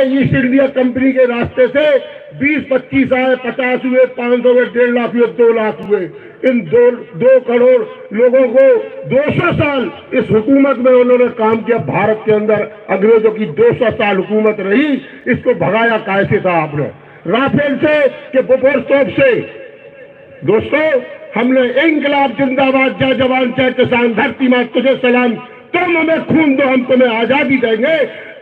East India company के रास्ते से 20-25 आए, 50 हुए, 500 हुए, 1.5 लाख हुए, 2 लाख हुए। इन 2 करोड़ लोगों को 200 साल इस हुकूमत में उन्होंने काम किया। भारत के अंदर अंग्रेजों की 200 साल हुकूमत रही, इसको भगाया कैसे था आपने? राफेल से कि बोफोर्स तोप से? दोस्तों, हमने इंकलाब जिंदाबाद, जय जवान जय किसान, धरती मां तुझे सलाम, तुम हमें खून दो हम तुम्हें आजादी देंगे।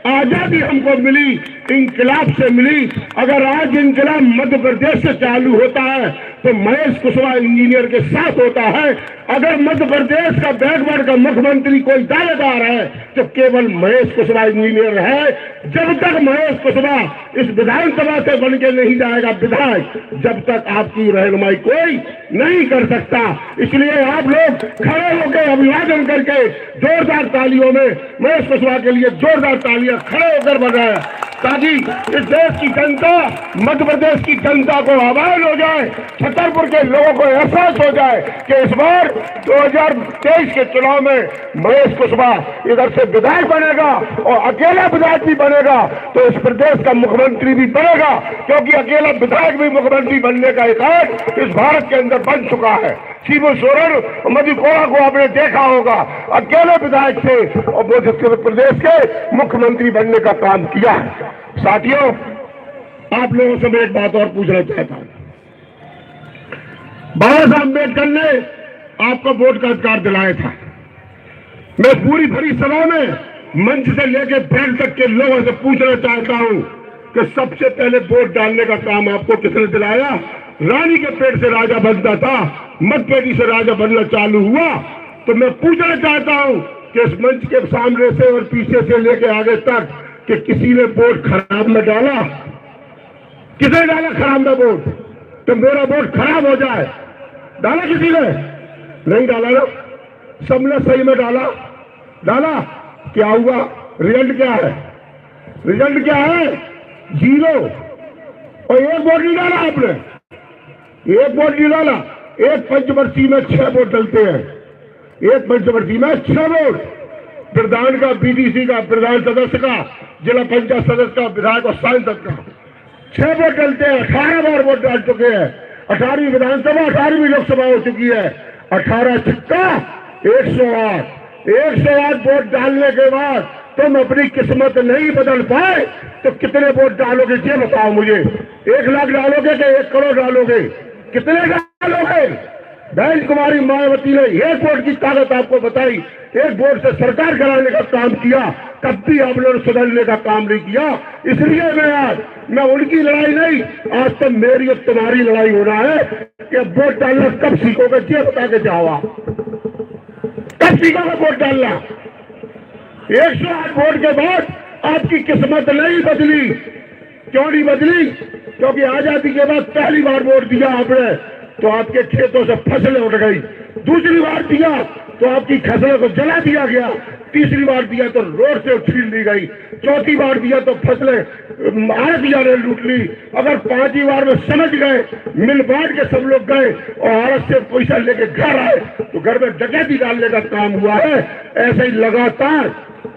आजादी हमको मिली इंकलाब से मिली। अगर आज इंकलाब मध्य प्रदेश से चालू होता है तो महेश कुशवाहा इंजीनियर के साथ होता है। अगर मध्य प्रदेश का बैकवर्ड का मुख्यमंत्री कोई दावेदार है तो केवल महेश कुशवाहा इंजीनियर है। जब तक महेश कुशवाहा इस विधानसभा से बन के नहीं जाएगा विधायक, जब तक आपकी रहनुमाई कोई नहीं कर सकता। इसलिए आप लोग खड़े होकर अभिवादन करके जोरदार तालियों में महेश कुशवाहा के लिए जोरदार तालियां खड़े होकर बजाएं, ताकि इस देश की जनता, मध्य प्रदेश की जनता को आवाज हो जाए, छतरपुर के लोगों को एहसास हो जाए कि इस बार 2023 के चुनाव में महेश कुशवाहा इधर से विधायक बनेगा और अकेला विधायक भी बनेगा तो इस प्रदेश का मुख्यमंत्री भी बनेगा, क्योंकि अकेला विधायक भी मुख्यमंत्री बनने का इतिहास इस भारत के अंदर बन चुका है। शिबू सोरेन और मधु कोड़ा को आपने देखा होगा, अकेले विधायक से और मध्य प्रदेश के मुख्यमंत्री बनने का काम किया है। साथियों, आप लोगों से मैं एक बात और पूछना चाहता हूं। बाबा साहब अम्बेडकर ने आपको वोट का अधिकार दिलाया था। मैं पूरी भरी सभा में मंच से लेकर बैठ तक के लोगों से पूछना चाहता हूं कि सबसे पहले वोट डालने का काम आपको किसने दिलाया? रानी के पेट से राजा बनता था, मतपेटी से राजा बनना चालू हुआ। तो मैं पूछना चाहता हूं कि इस मंच के सामने से और पीछे से लेकर आगे तक कि किसी ने वोट खराब में डाला? किसने डाला खराब में वोट? तो मेरा वोट खराब हो जाए, डाला किसी ने? नहीं डाला ना, सबने सही में डाला। क्या हुआ? रिजल्ट क्या है? रिजल्ट क्या है? 0। और एक वोट नहीं डाला आपने, एक वोट नहीं डाला। एक पंचवर्षीय में 6 वोट डलते हैं, एक पंचवर्षीय में 6 वोट। प्रधान का, बीडीसी का, प्रधान सदस्य का, जिला पंचायत सदस्य का, विधायक और सांसद का 6 वोट डलते हैं। 18 बार वोट डाल चुके हैं। 18वीं विधानसभा, 18वीं लोकसभा हो चुकी है। 18 छक्का 108। 108 वोट डालने के बाद तुम अपनी किस्मत नहीं बदल पाए तो कितने वोट डालोगे ये बताओ मुझे। 1 लाख डालोगे कि 1 करोड़ डालोगे? कितने डालोगे? बहन कुमारी मायावती ने 1 वोट की ताकत आपको बताई, 1 वोट से सरकार कराने का काम किया। तब भी आप लोगों ने सुधरने का काम नहीं किया। इसलिए मैं उनकी लड़ाई नहीं, आज तो मेरी और तुम्हारी लड़ाई हो रहा है कि वोट डालना कब सीखोगे ये बता के जाओ। आप कब सीखोगे वोट डालना? 108 वोट के बाद आपकी किस्मत नहीं बदली। क्यों नहीं बदली? क्योंकि आजादी के बाद पहली बार वोट दिया आपने तो आपके खेतों से फसलें उठ गई। दूसरी बार दिया तो आपकी फसलों को जला दिया गया। तीसरी बार दिया तो रोड से छीन ली गई। चौथी बार दिया तो फसलें आड़तिया ने लूट ली। अगर 5वीं बार में समझ गए, मिल बांट के सब लोग गए और आड़त से पैसा लेके घर आए तो घर में डकैती डालने का काम हुआ है। ऐसे ही लगातार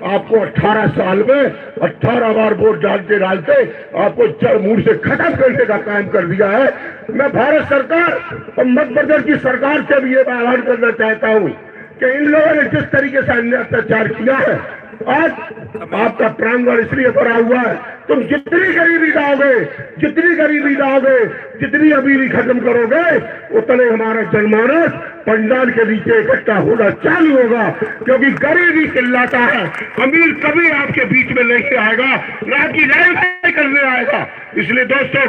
आपको 18 साल में 18 बार वोट डालते आपको जड़ मूड से खत्म करने का काम कर दिया है। मैं भारत सरकार और मध्य प्रदेश की सरकार से भी ये आह्वान करना चाहता हूं कि इन लोगों ने जिस तरीके से अन्य अत्याचार किया है, आज आपका प्रांगण इसलिए भरा हुआ है। तुम जितनी गरीबी लाओगे, जितनी अमीरी खत्म करोगे, उतने हमारा जनमानस पंडाल के नीचे इकट्ठा होना चालू होगा। क्योंकि गरीबी चिल्लाता है, अमीर कभी आपके बीच में नहीं आएगा, ना कि लड़ाई करने आएगा। इसलिए दोस्तों,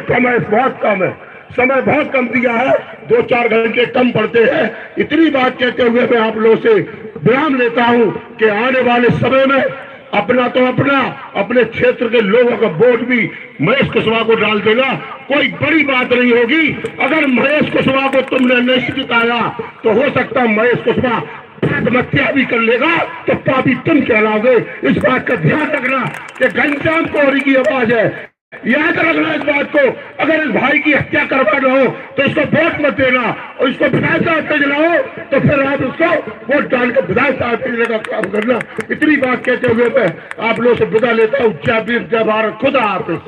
समय बहुत कम दिया है, 2-4 घंटे कम पड़ते हैं। इतनी बात कहते हुए मैं आप लोगों से विराम लेता हूं कि आने वाले समय में अपने क्षेत्र के लोगों का वोट भी महेश कुशवाहा को डाल देना। कोई बड़ी बात नहीं होगी। अगर महेश कुशवाहा को तुमने नहीं जिताया तो हो सकता महेश कुशवाहा आत्महत्या भी कर लेगा तो पापी तुम कहलाओगे। इस बात का ध्यान रखना कि घनश्याम कोहरी की आवाज है, याद रखना इस बात को, अगर इस भाई की हत्या करवा रहे हो तो इसको वोट मत देना, और इसको विधायक साहब पे जलाओ तो फिर आप उसको वोट डाल के विधायक साहब पे जलाने का काम करना। इतनी बात कहते हुए मैं आप लोगों से विदा लेता हूँ। जय भीम, जय भारत, खुदा हाफिज।